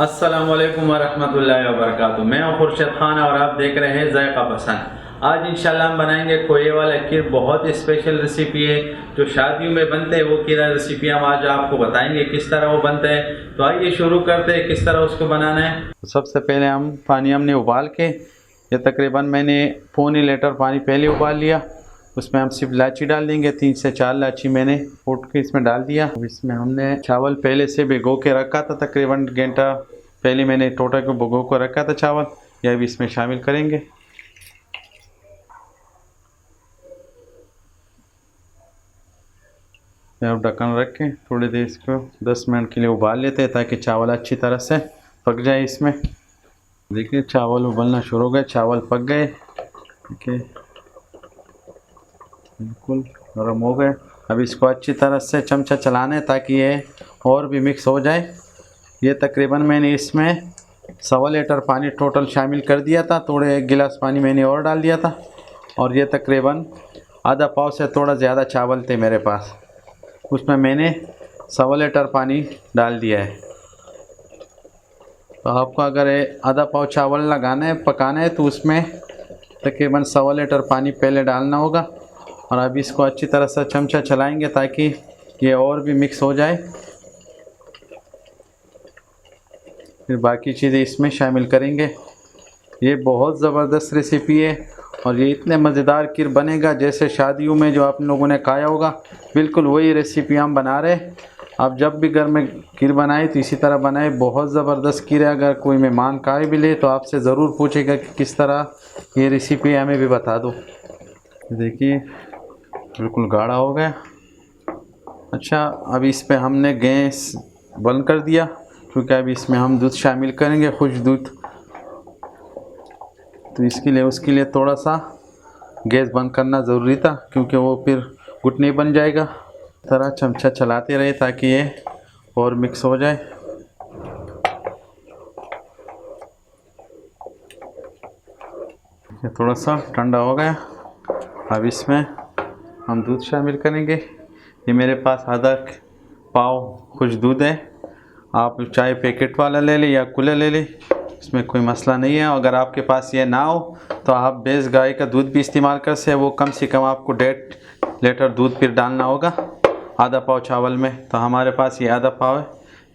अस्सलामुअलैकुम वरहमतुल्लाहि वबरकातुहू। मैं हूं खुर्शीद खान और आप देख रहे हैं ज़ायका पसंद। आज इंशाल्लाह हम बनाएंगे खोए वाला खीर। बहुत ही स्पेशल रेसिपी है जो शादियों में बनते हैं। वो खीर रेसिपी हम आज आपको बताएंगे किस तरह वो बनते हैं। तो आइए शुरू करते हैं किस तरह उसको बनाना है। तो सबसे पहले हम पानी हमने उबाल के, ये तकरीबन मैंने पौने लीटर पानी पहले उबाल लिया। उसमें हम सिर्फ इलायची डाल देंगे, 3 से 4 इलायची मैंने कूट के इसमें डाल दिया। अब इसमें हमने चावल पहले से भिगो के रखा था, तकरीबन घंटा पहले मैंने टोटा को भिगो कर रखा था चावल, यह भी इसमें शामिल करेंगे। अब ढक्कन रख के थोड़ी देर इसको 10 मिनट के लिए उबाल लेते हैं ताकि चावल अच्छी तरह से पक जाए। इसमें देखिए चावल उबलना शुरू हो गए, चावल पक गए। देखिए बिल्कुल नरम हो गए। अब इसको अच्छी तरह से चमचा चलाना है ताकि ये और भी मिक्स हो जाए। ये तकरीबन मैंने इसमें 1.25 लीटर पानी टोटल शामिल कर दिया था, थोड़े 1 गिलास पानी मैंने और डाल दिया था। और ये तकरीबन आधा पाव से थोड़ा ज़्यादा चावल थे मेरे पास, उसमें मैंने 1.25 लीटर पानी डाल दिया है। तो आपको अगर आधा पाव चावल लगाना है, पकाना है, तो उसमें तकरीबन 1.25 लीटर पानी पहले डालना होगा। और अब इसको अच्छी तरह से चमचा चलाएंगे ताकि ये और भी मिक्स हो जाए। फिर बाकी चीज़ें इसमें शामिल करेंगे। ये बहुत ज़बरदस्त रेसिपी है और ये इतने मज़ेदार खीर बनेगा जैसे शादियों में जो आप लोगों ने खाया होगा, बिल्कुल वही रेसिपी हम बना रहे हैं। आप जब भी घर में खीर बनाए तो इसी तरह बनाए, बहुत ज़बरदस्त खीर है। अगर कोई मेहमान खा भी ले तो आपसे ज़रूर पूछेगा कि किस तरह ये रेसिपी हमें भी बता दो। देखिए बिल्कुल गाढ़ा हो गया। अच्छा, अब इस पे हमने गैस बंद कर दिया क्योंकि अब इसमें हम दूध शामिल करेंगे, खुश दूध। तो उसके लिए थोड़ा सा गैस बंद करना ज़रूरी था क्योंकि वो फिर घुटने बन जाएगा। तरह चमचा चलाते रहे ताकि ये और मिक्स हो जाए। ये थोड़ा सा ठंडा हो गया। अब इसमें हम दूध शामिल करेंगे। ये मेरे पास आधा पाव खुश दूध है। आप चाहे पैकेट वाला ले लें या खुला ले लें, इसमें कोई मसला नहीं है। अगर आपके पास ये ना हो तो आप भैंस गाय का दूध भी इस्तेमाल कर सकते हैं। वो कम से कम आपको 1.5 लीटर दूध फिर डालना होगा आधा पाव चावल में। तो हमारे पास ये आधा पाव है,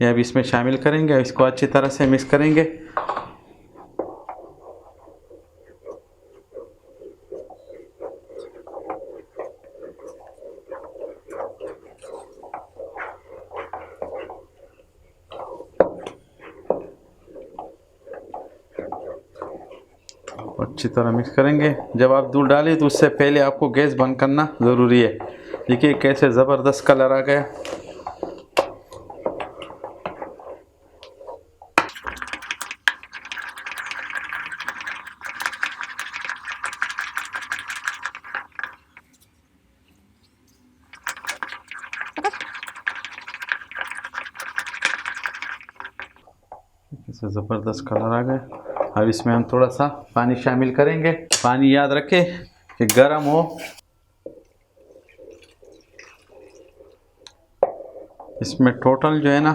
यह भी इसमें शामिल करेंगे। इसको अच्छी तरह से मिक्स करेंगे। अच्छी तरह मिक्स करेंगे। जब आप दूध डालें तो उससे पहले आपको गैस बंद करना ज़रूरी है। देखिए कैसे ज़बरदस्त कलर आ गया। कैसे ज़बरदस्त कलर आ गया। अब इसमें हम थोड़ा सा पानी शामिल करेंगे। पानी याद रखें कि गर्म हो। इसमें टोटल जो है ना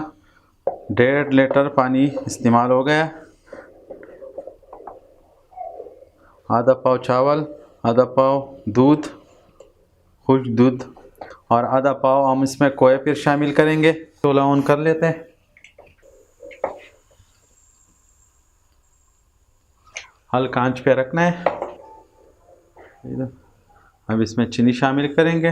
1.5 लीटर पानी इस्तेमाल हो गया। आधा पाव चावल, आधा पाव दूध, खुश दूध और आधा पाव हम इसमें खोया फिर शामिल करेंगे। चूल्हा ऑन कर लेते हैं। हल्का आंच पे रखना है। अब इसमें चीनी शामिल करेंगे।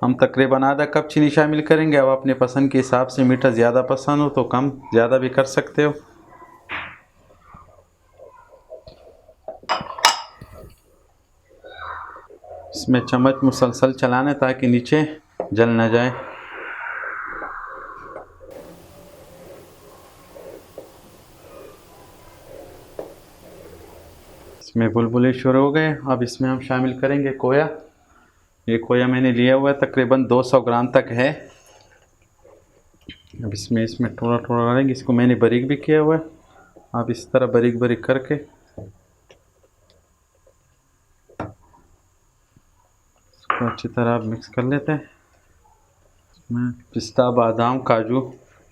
हम तकरीबन आधा कप चीनी शामिल करेंगे। अब अपने पसंद के हिसाब से, मीठा ज़्यादा पसंद हो तो कम ज़्यादा भी कर सकते हो। इसमें चम्मच मुसलसल चलाना ताकि नीचे जल ना जाए। इसमें बुलबुले शुरू हो गए। अब इसमें हम शामिल करेंगे खोया। ये खोया मैंने लिया हुआ है, तकरीबन 200 ग्राम तक है। अब इसमें थोड़ा थोड़ा डालेंगे। इसको मैंने बारीक भी किया हुआ है। आप इस तरह बारीक बारीक करके इसको अच्छी तरह मिक्स कर लेते हैं। इसमें पिस्ता, बादाम, काजू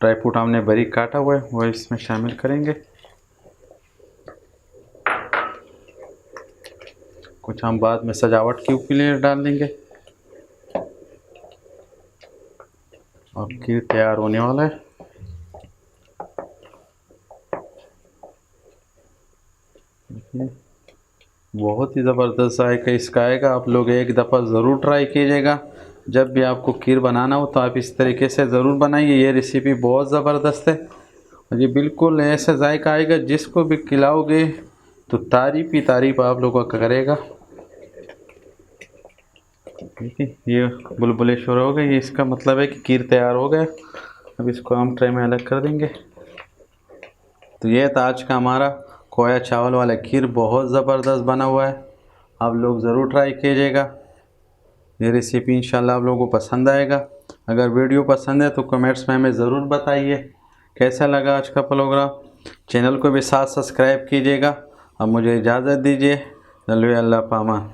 ड्राई फ्रूट हमने बारीक काटा हुआ है वो इसमें शामिल करेंगे। कुछ हम बाद में सजावट के लिए डाल देंगे और खीर तैयार होने वाला है। बहुत ही ज़बरदस्त जायका इसका आएगा। आप लोग एक दफ़ा ज़रूर ट्राई कीजिएगा। जब भी आपको खीर बनाना हो तो आप इस तरीके से ज़रूर बनाइए। ये रेसिपी बहुत ज़बरदस्त है और ये बिल्कुल ऐसा जायका आएगा जिसको भी खिलाओगे तो तारीफ़ ही तारीफ़ आप लोगों का करेगा। ठीक है, ये बुलबुले शुरू हो गए, ये इसका मतलब है कि खीर तैयार हो गया। अब इसको हम ट्रे में अलग कर देंगे। तो ये था आज का हमारा खोया चावल वाला खीर, बहुत ज़बरदस्त बना हुआ है। आप लोग ज़रूर ट्राई कीजिएगा। ये रेसिपी इंशाल्लाह आप लोगों को पसंद आएगा। अगर वीडियो पसंद है तो कमेंट्स में हमें ज़रूर बताइए कैसा लगा आज का प्रोग्राम। चैनल को भी साथ सब्सक्राइब कीजिएगा। अब मुझे इजाज़त दीजिए। अल्लाह पामान।